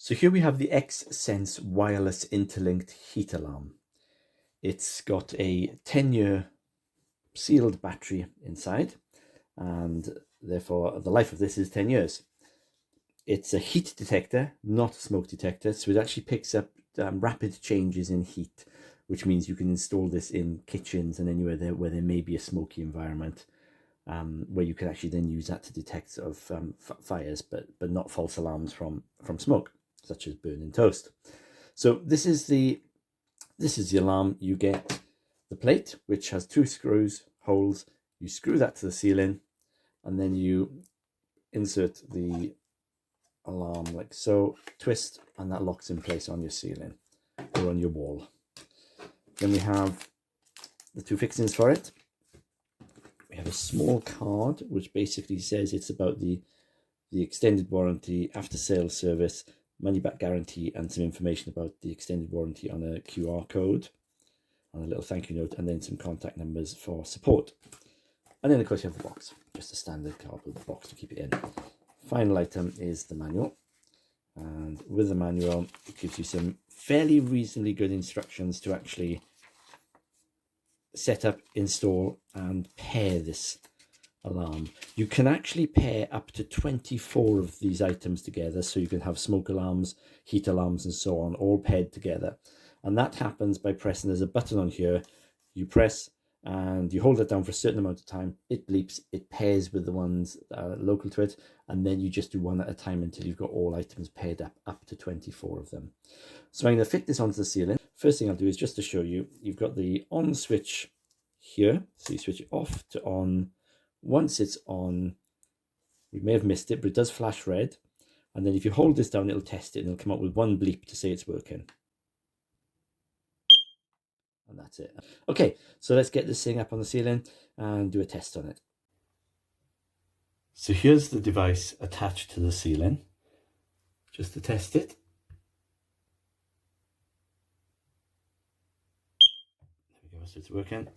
So here we have the X-Sense wireless interlinked heat alarm. It's got a 10-year sealed battery inside, and therefore the life of this is 10 years. It's a heat detector, not a smoke detector, so it actually picks up rapid changes in heat, which means you can install this in kitchens and anywhere where there may be a smoky environment, where you can actually then use that to detect sort of fires, but not false alarms from smoke, such as burning toast. So this is the alarm. You get the plate, which has 2 screws, holes. You screw that to the ceiling, and then you insert the alarm like so, twist, and that locks in place on your ceiling or on your wall. Then we have the 2 fixings for it. We have a small card which basically says it's about the extended warranty, after sales service, money back guarantee, and some information about the extended warranty on a QR code, on a little thank you note, and then some contact numbers for support. And then of course you have the box, just a standard cardboard box to keep it in. Final item is the manual, and with the manual it gives you some fairly reasonably good instructions to actually set up, install, and pair this alarm. You can actually pair up to 24 of these items together, so you can have smoke alarms, heat alarms, and so on, all paired together. And that happens by pressing, there's a button on here, you press and you hold it down for a certain amount of time, it bleeps, it pairs with the ones local to it, and then you just do one at a time until you've got all items paired up to 24 of them. So I'm going to fit this onto the ceiling. First thing I'll do is just to show you, you've got the on switch here, so you switch it off to on. Once it's on, we may have missed it, but it does flash red, and then if you hold this down, it'll test it and it'll come up with one bleep to say it's working. And that's it. Okay, so let's get this thing up on the ceiling and do a test on it. So here's the device attached to the ceiling, just to test it. There we go, so it's working.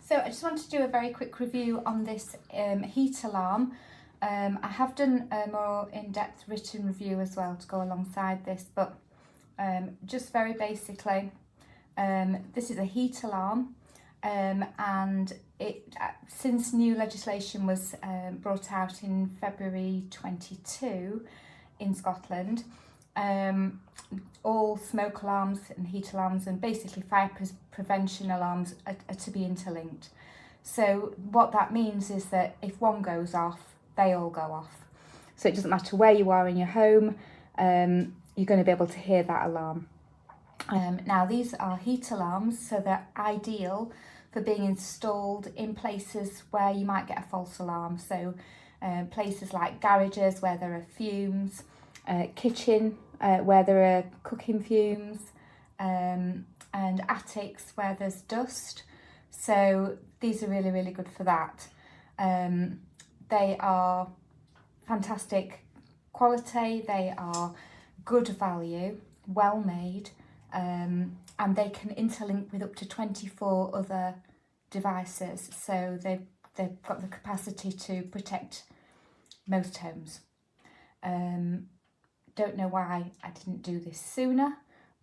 So I just wanted to do a very quick review on this heat alarm. I have done a more in-depth written review as well to go alongside this, but just very basically, this is a heat alarm, and it since new legislation was brought out in February 22 in Scotland, all smoke alarms and heat alarms and basically fire prevention alarms are to be interlinked. So what that means is that if one goes off, they all go off. So it doesn't matter where you are in your home, you're going to be able to hear that alarm. Now these are heat alarms, so they're ideal for being installed in places where you might get a false alarm. So places like garages where there are fumes, kitchen where there are cooking fumes, and attics where there's dust. So these are really, really good for that. They are fantastic quality, they are good value, well made, and they can interlink with up to 24 other devices. So they've got the capacity to protect most homes. Don't know why I didn't do this sooner,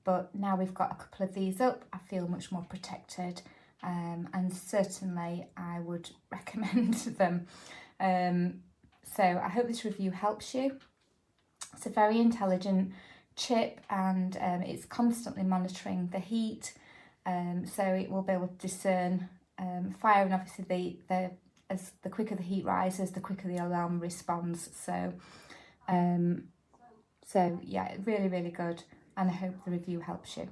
but now we've got a couple of these up, I feel much more protected, and certainly I would recommend them. So I hope this review helps you. It's a very intelligent chip, and it's constantly monitoring the heat, so it will be able to discern fire, and obviously as the quicker the heat rises, the quicker the alarm responds. So yeah, really, really good, and I hope the review helps you.